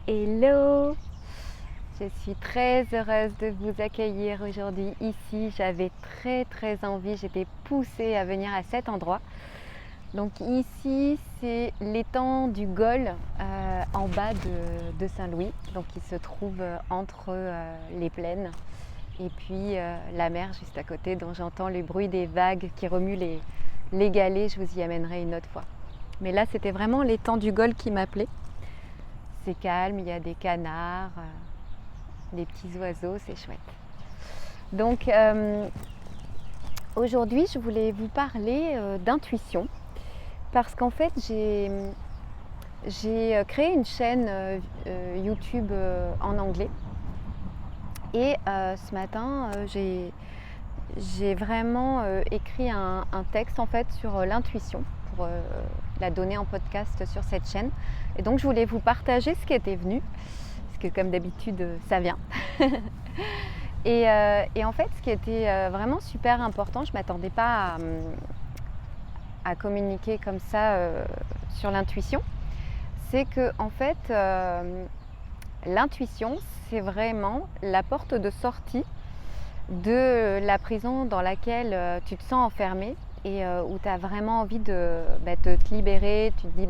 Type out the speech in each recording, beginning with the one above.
Hello! Je suis très heureuse de vous accueillir aujourd'hui ici. J'avais très envie, j'étais poussée à venir à cet endroit. Donc ici, c'est l'étang du Gol en bas de Saint-Louis. Donc il se trouve entre les plaines et puis la mer juste à côté, dont j'entends le bruit des vagues qui remuent les galets. Je vous y amènerai une autre fois. Mais là, c'était vraiment l'étang du Gol qui m'appelait. C'est calme, il y a des canards, des petits oiseaux, c'est chouette. Donc aujourd'hui, je voulais vous parler d'intuition parce qu'en fait, j'ai créé une chaîne YouTube en anglais et ce matin, j'ai vraiment écrit un texte en fait sur l'intuition pour la donner en podcast sur cette chaîne. Et donc je voulais vous partager ce qui était venu, parce que comme d'habitude ça vient. et en fait ce qui était vraiment super important, je ne m'attendais pas à communiquer comme ça sur l'intuition, c'est que en fait l'intuition c'est vraiment la porte de sortie de la prison dans laquelle tu te sens enfermé et où tu as vraiment envie de te libérer. Tu te dis,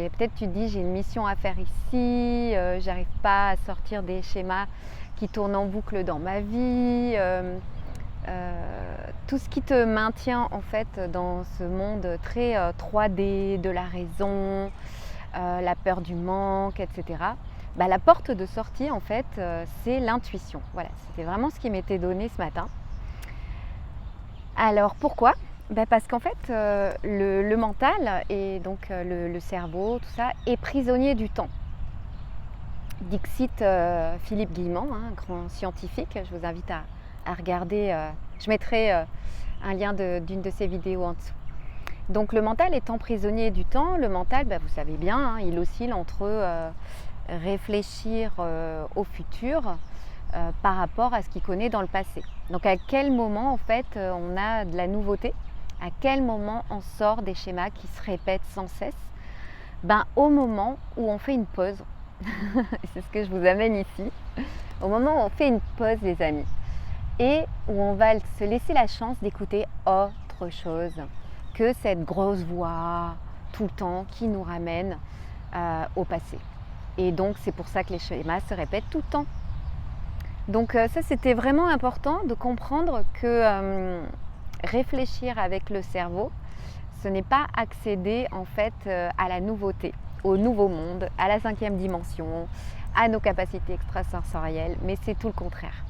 peut-être tu te dis j'ai une mission à faire ici, j'arrive pas à sortir des schémas qui tournent en boucle dans ma vie. Tout ce qui te maintient en fait dans ce monde très 3D de la raison, la peur du manque, etc. La porte de sortie en fait c'est l'intuition. Voilà, c'était vraiment ce qui m'était donné ce matin. Alors pourquoi ? Parce qu'en fait le mental et donc le cerveau, tout ça est prisonnier du temps. Dixit Philippe Guillemant, un grand scientifique. Je vous invite à regarder, je mettrai un lien d'une de ses vidéos en dessous. Donc le mental étant prisonnier du temps, le mental, vous savez bien, il oscille entre réfléchir au futur par rapport à ce qu'il connaît dans le passé. Donc à quel moment en fait on a de la nouveauté, à quel moment on sort des schémas qui se répètent sans cesse, au moment où on fait une pause. C'est ce que je vous amène ici, au moment où on fait une pause les amis, et où on va se laisser la chance d'écouter autre chose que cette grosse voix tout le temps qui nous ramène au passé. Et donc c'est pour ça que les schémas se répètent tout le temps. Donc ça c'était vraiment important de comprendre que réfléchir avec le cerveau, ce n'est pas accéder en fait à la nouveauté, au nouveau monde, à la 5e dimension, à nos capacités extrasensorielles, mais c'est tout le contraire.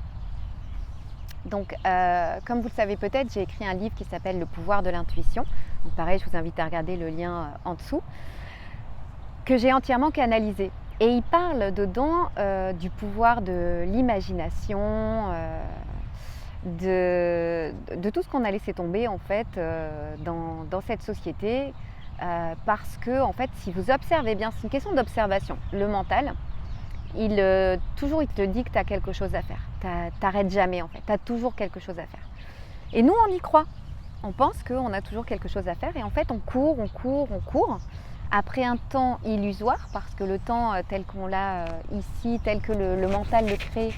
Donc, comme vous le savez peut-être, j'ai écrit un livre qui s'appelle Le pouvoir de l'intuition. Donc pareil, je vous invite à regarder le lien en dessous, que j'ai entièrement canalisé. Et il parle dedans du pouvoir de l'imagination, de tout ce qu'on a laissé tomber en fait dans cette société. Parce que en fait, si vous observez bien, c'est une question d'observation. Le mental, toujours il te dit que tu as quelque chose à faire. T'arrêtes jamais en fait, tu as toujours quelque chose à faire. Et nous on y croit, on pense qu'on a toujours quelque chose à faire et en fait on court après un temps illusoire, parce que le temps tel qu'on l'a ici, tel que le mental le crée,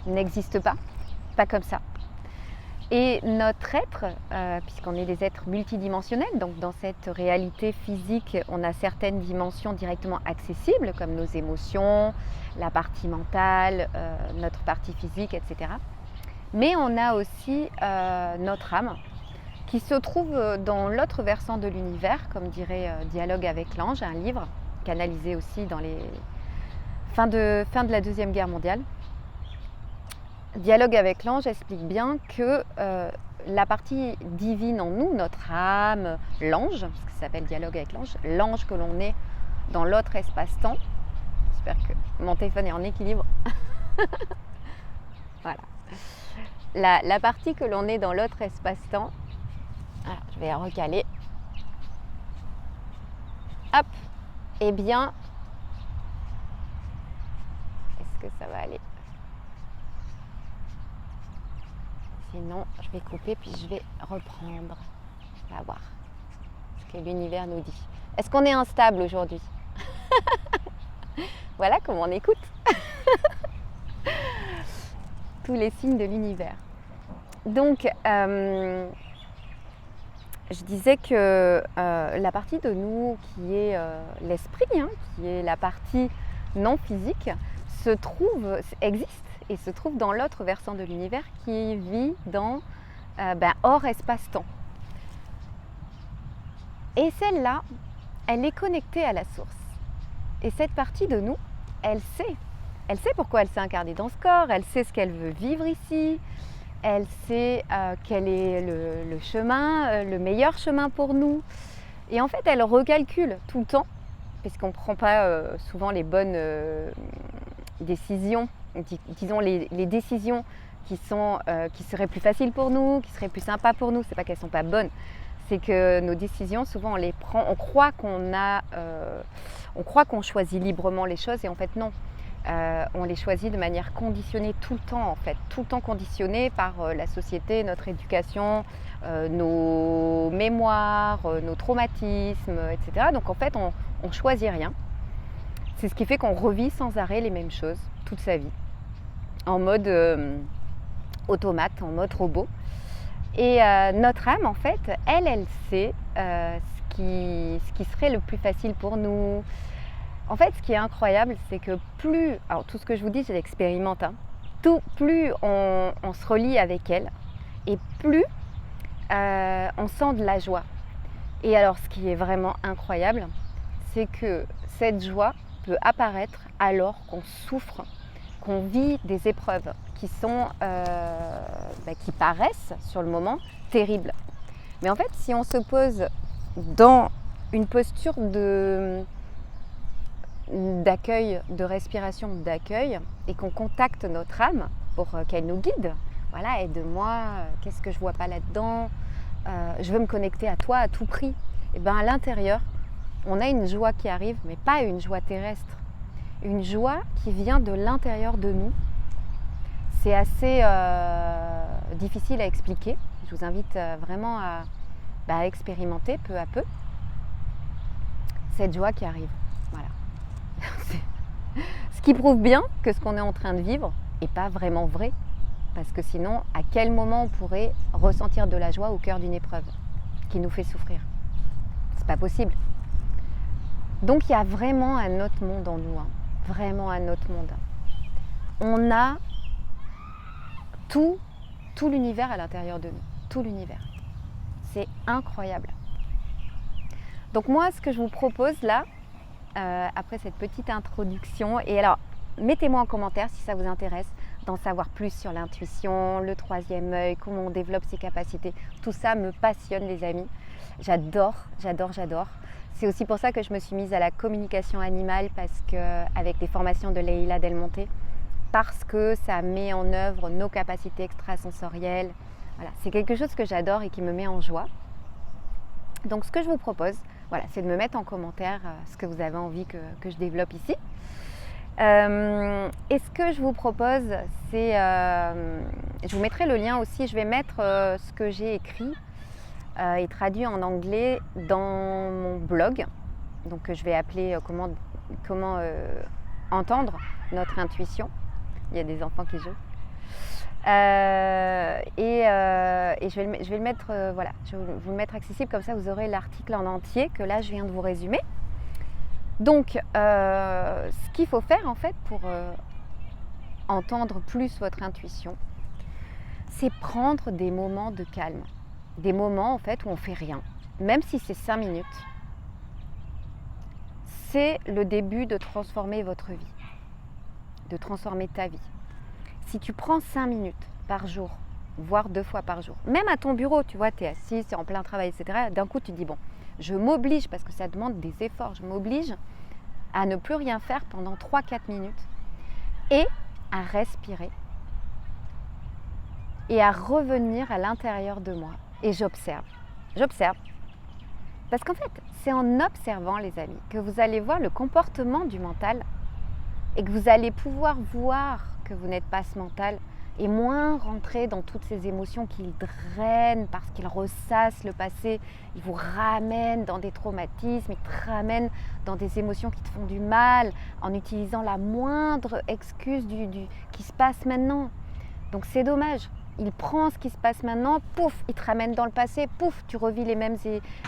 n'existe pas comme ça. Et notre être, puisqu'on est des êtres multidimensionnels, donc dans cette réalité physique, on a certaines dimensions directement accessibles, comme nos émotions, la partie mentale, notre partie physique, etc. Mais on a aussi notre âme, qui se trouve dans l'autre versant de l'univers, comme dirait Dialogue avec l'ange, un livre canalisé aussi dans les fin de la Deuxième Guerre mondiale. Dialogue avec l'ange explique bien que la partie divine en nous, notre âme, l'ange, parce que ça s'appelle Dialogue avec l'ange que l'on est dans l'autre espace-temps. J'espère que mon téléphone est en équilibre. Voilà. La partie que l'on est dans l'autre espace-temps, alors, je vais recaler. Hop, eh bien, est-ce que ça va aller ? Sinon, je vais couper puis je vais reprendre. On va voir ce que l'univers nous dit. Est-ce qu'on est instable aujourd'hui ? Voilà comment on écoute tous les signes de l'univers. Donc, je disais que la partie de nous qui est l'esprit, qui est la partie non physique, existe et se trouve dans l'autre versant de l'univers qui vit dans hors espace-temps. Et celle-là, elle est connectée à la source. Et cette partie de nous, elle sait pourquoi elle s'est incarnée dans ce corps, elle sait ce qu'elle veut vivre ici, elle sait quel est le chemin, le meilleur chemin pour nous. Et en fait, elle recalcule tout le temps, puisqu'on ne prend pas souvent les bonnes décisions, disons les décisions qui seraient plus faciles pour nous, qui seraient plus sympas pour nous. C'est pas qu'elles ne sont pas bonnes, c'est que nos décisions, souvent on les prend, on croit qu'on choisit librement les choses et en fait non. On les choisit de manière conditionnée tout le temps en fait, tout le temps conditionnée par la société, notre éducation, nos mémoires, nos traumatismes, etc. Donc en fait on choisit rien. C'est ce qui fait qu'on revit sans arrêt les mêmes choses toute sa vie, en mode automate, en mode robot. Et notre âme en fait, elle sait ce qui serait le plus facile pour nous. En fait, ce qui est incroyable, c'est que alors tout ce que je vous dis, je l'expérimente, plus on se relie avec elle, et plus on sent de la joie. Et alors, ce qui est vraiment incroyable, c'est que cette joie peut apparaître alors qu'on souffre, qu'on vit des épreuves qui paraissent sur le moment terribles. Mais en fait, si on se pose dans une posture d'accueil, de respiration d'accueil et qu'on contacte notre âme pour qu'elle nous guide. Voilà, aide-moi, qu'est-ce que je vois pas là-dedans, je veux me connecter à toi à tout prix. Et bien à l'intérieur, on a une joie qui arrive, mais pas une joie terrestre, une joie qui vient de l'intérieur de nous. C'est assez difficile à expliquer. Je vous invite vraiment à expérimenter peu à peu cette joie qui arrive. Voilà. Ce qui prouve bien que ce qu'on est en train de vivre n'est pas vraiment vrai. Parce que sinon, à quel moment on pourrait ressentir de la joie au cœur d'une épreuve qui nous fait souffrir? C'est pas possible. Donc il y a vraiment un autre monde en nous, vraiment un autre monde. On a tout l'univers à l'intérieur de nous, tout l'univers. C'est incroyable. Donc moi, ce que je vous propose là, après cette petite introduction, et alors mettez-moi en commentaire si ça vous intéresse d'en savoir plus sur l'intuition, le troisième œil, comment on développe ses capacités. Tout ça me passionne les amis. J'adore. C'est aussi pour ça que je me suis mise à la communication animale, parce que avec les formations de Leila Del Monte, parce que ça met en œuvre nos capacités extrasensorielles. Voilà, c'est quelque chose que j'adore et qui me met en joie. Donc ce que je vous propose, c'est de me mettre en commentaire ce que vous avez envie que je développe ici. Et ce que je vous propose, c'est, je vous mettrai le lien aussi, je vais mettre ce que j'ai écrit et traduit en anglais dans mon blog. Donc je vais appeler comment entendre notre intuition. Il y a des enfants qui jouent. Et je vais le mettre, je vais vous le mettre accessible, comme ça vous aurez l'article en entier que là je viens de vous résumer. Donc, ce qu'il faut faire en fait pour entendre plus votre intuition, c'est prendre des moments de calme, des moments en fait où on fait rien, même si c'est 5 minutes. C'est le début de transformer votre vie, de transformer ta vie. Si tu prends 5 minutes par jour, voire 2 fois par jour, même à ton bureau, tu vois, tu es assis, tu es en plein travail, etc. D'un coup, tu te dis, bon, je m'oblige, parce que ça demande des efforts, je m'oblige à ne plus rien faire pendant 3-4 minutes et à respirer et à revenir à l'intérieur de moi. Et j'observe. Parce qu'en fait, c'est en observant, les amis, que vous allez voir le comportement du mental et que vous allez pouvoir voir que vous n'êtes pas ce mental et moins rentrer dans toutes ces émotions qui le drainent parce qu'ils ressassent le passé, ils vous ramènent dans des traumatismes, ils te ramènent dans des émotions qui te font du mal en utilisant la moindre excuse qui se passe maintenant. Donc c'est dommage. Il prend ce qui se passe maintenant, pouf, il te ramène dans le passé, pouf, tu revis les mêmes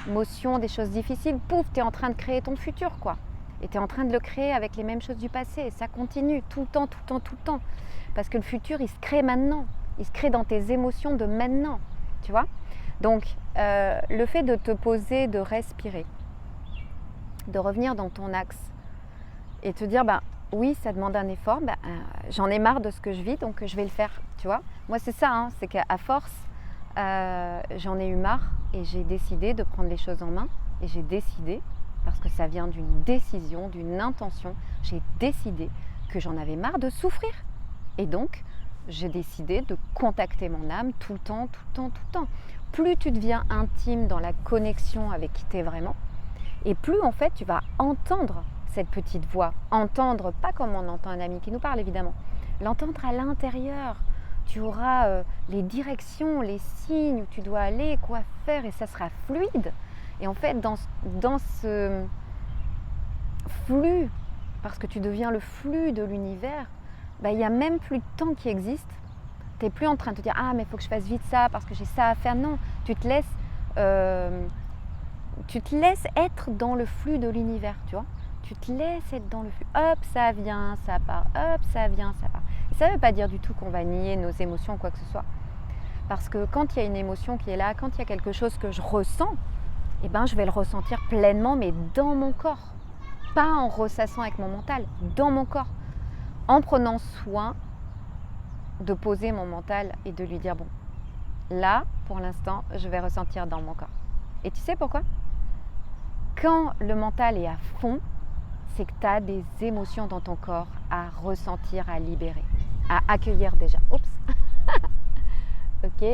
émotions, des choses difficiles, pouf, tu es en train de créer ton futur, quoi. Et tu es en train de le créer avec les mêmes choses du passé. Et ça continue tout le temps, tout le temps, tout le temps. Parce que le futur, il se crée maintenant. Il se crée dans tes émotions de maintenant, tu vois. Donc, le fait de te poser, de respirer, de revenir dans ton axe et te dire, oui, ça demande un effort, j'en ai marre de ce que je vis, donc je vais le faire, tu vois. Moi, c'est ça, hein, c'est qu'à force, j'en ai eu marre et j'ai décidé de prendre les choses en main. Et j'ai décidé, parce que ça vient d'une décision, d'une intention, j'ai décidé que j'en avais marre de souffrir. Et donc, j'ai décidé de contacter mon âme tout le temps, tout le temps, tout le temps. Plus tu deviens intime dans la connexion avec qui tu es vraiment, et plus en fait tu vas entendre cette petite voix, entendre, pas comme on entend un ami qui nous parle évidemment, l'entendre à l'intérieur. Tu auras les directions, les signes où tu dois aller, quoi faire, et ça sera fluide. Et en fait, dans ce flux, parce que tu deviens le flux de l'univers, il n'y a même plus de temps qui existe. Tu n'es plus en train de te dire « Ah, mais il faut que je fasse vite ça parce que j'ai ça à faire ». Non, tu te laisses être dans le flux de l'univers, tu vois. Tu te laisses être dans le flux. Hop, ça vient, ça part. Hop, ça vient, ça part. Et ça ne veut pas dire du tout qu'on va nier nos émotions ou quoi que ce soit. Parce que quand il y a une émotion qui est là, quand il y a quelque chose que je ressens, je vais le ressentir pleinement, mais dans mon corps. Pas en ressassant avec mon mental, dans mon corps. En prenant soin de poser mon mental et de lui dire, bon, là, pour l'instant, je vais ressentir dans mon corps. Et tu sais pourquoi ? Quand le mental est à fond, c'est que tu as des émotions dans ton corps à ressentir, à libérer, à accueillir déjà. Oups. Ok.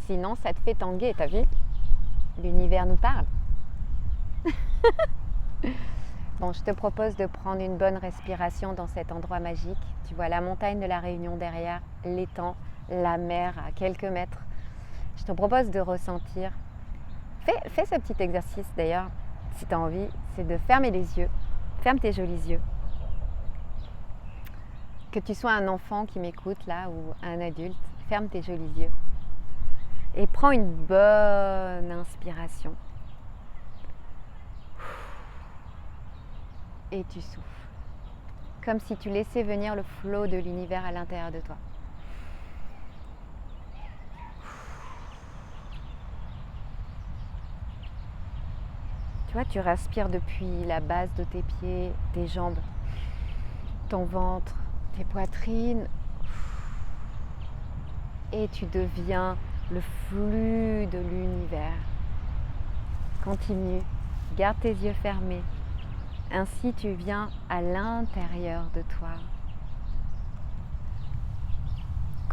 Sinon, ça te fait tanguer, t'as vu ? L'univers nous parle. Bon, je te propose de prendre une bonne respiration dans cet endroit magique. Tu vois la montagne de la Réunion derrière, l'étang, la mer à quelques mètres. Je te propose de ressentir. Fais ce petit exercice d'ailleurs, si tu as envie, c'est de fermer les yeux. Ferme tes jolis yeux. Que tu sois un enfant qui m'écoute là ou un adulte, ferme tes jolis yeux. Et prends une bonne inspiration. Et tu souffles. Comme si tu laissais venir le flot de l'univers à l'intérieur de toi. Tu vois, tu respires depuis la base de tes pieds, tes jambes, ton ventre, tes poitrines. Et tu deviens le flux de l'univers. Continue, garde tes yeux fermés. Ainsi, tu viens à l'intérieur de toi.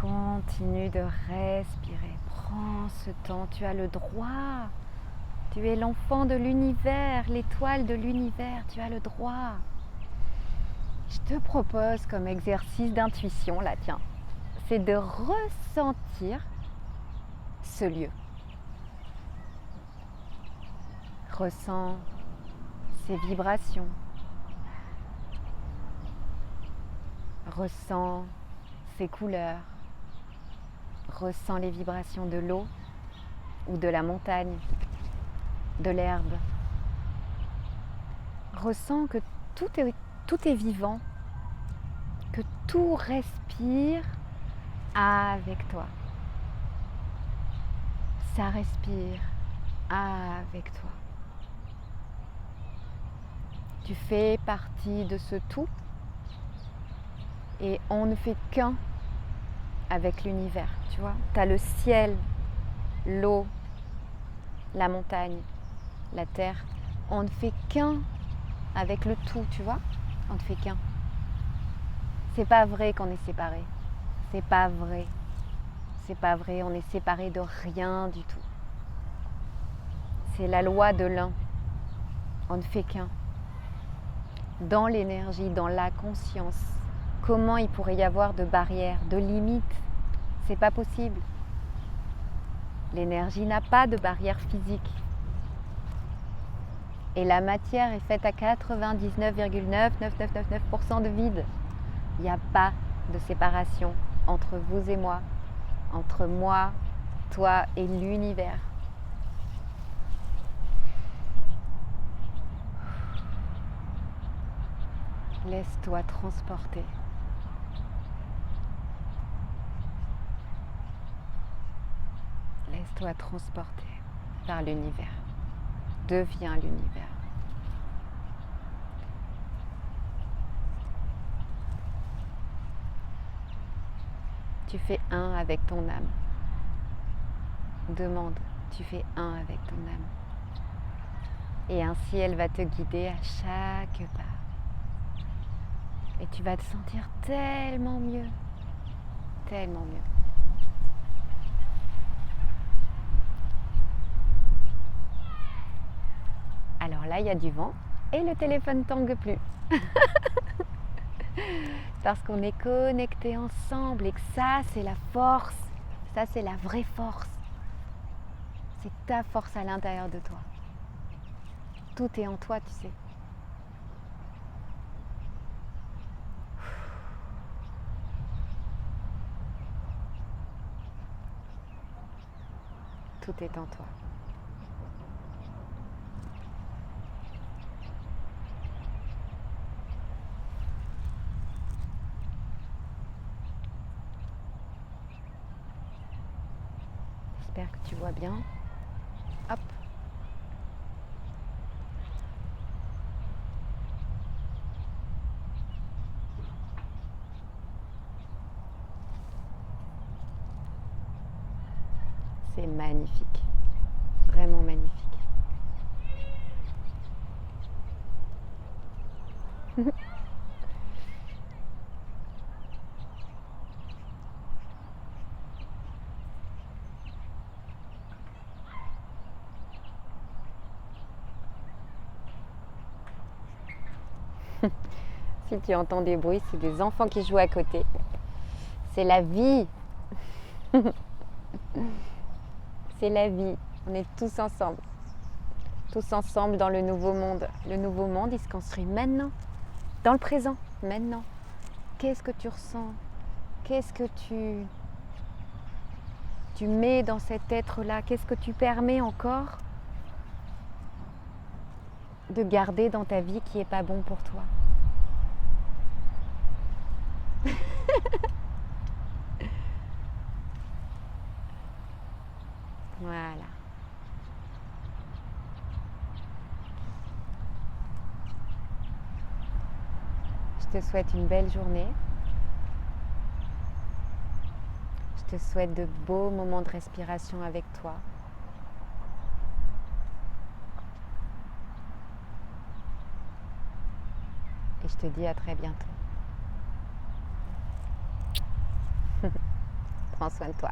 Continue de respirer. Prends ce temps. Tu as le droit. Tu es l'enfant de l'univers, l'étoile de l'univers. Tu as le droit. Je te propose comme exercice d'intuition, là, tiens, c'est de ressentir ce lieu. Ressens ces vibrations. Ressens ces couleurs. Ressens les vibrations de l'eau ou de la montagne, de l'herbe. Ressens que tout est vivant, que tout respire avec toi. Ça respire avec toi. Tu fais partie de ce tout et on ne fait qu'un avec l'univers, tu vois. Tu as le ciel, l'eau, la montagne, la terre. On ne fait qu'un avec le tout, tu vois. On ne fait qu'un. C'est pas vrai qu'on est séparés. C'est pas vrai. C'est pas vrai, on est séparés de rien du tout. C'est la loi de l'un. On ne fait qu'un. Dans l'énergie, dans la conscience, Comment il pourrait y avoir de barrières, de limites? C'est pas possible. L'énergie n'a pas de barrière physique. Et la matière est faite à 99,99999% de vide. Il n'y a pas de séparation entre vous et moi, entre moi, toi et l'univers. Laisse-toi transporter. Laisse-toi transporter par l'univers. Deviens l'univers. Tu fais un avec ton âme. Demande, tu fais un avec ton âme. Et ainsi, elle va te guider à chaque pas. Et tu vas te sentir tellement mieux. Tellement mieux. Alors là, il y a du vent et le téléphone tangue plus. Parce qu'on est connectés ensemble et que ça, c'est la force. Ça, c'est la vraie force. C'est ta force à l'intérieur de toi. Tout est en toi, tu sais. Tout est en toi. J'espère que tu vois bien. Hop. C'est magnifique. Vraiment magnifique. Si tu entends des bruits, c'est des enfants qui jouent à côté. C'est la vie. C'est la vie. On est tous ensemble. Tous ensemble dans le nouveau monde. Le nouveau monde, il se construit maintenant. Dans le présent. Maintenant. Qu'est-ce que tu ressens? Qu'est-ce que tu mets dans cet être-là? Qu'est-ce que tu permets encore de garder dans ta vie qui n'est pas bon pour toi? Voilà. Je te souhaite une belle journée. Je te souhaite de beaux moments de respiration avec toi. Et je te dis à très bientôt. Prends soin de toi.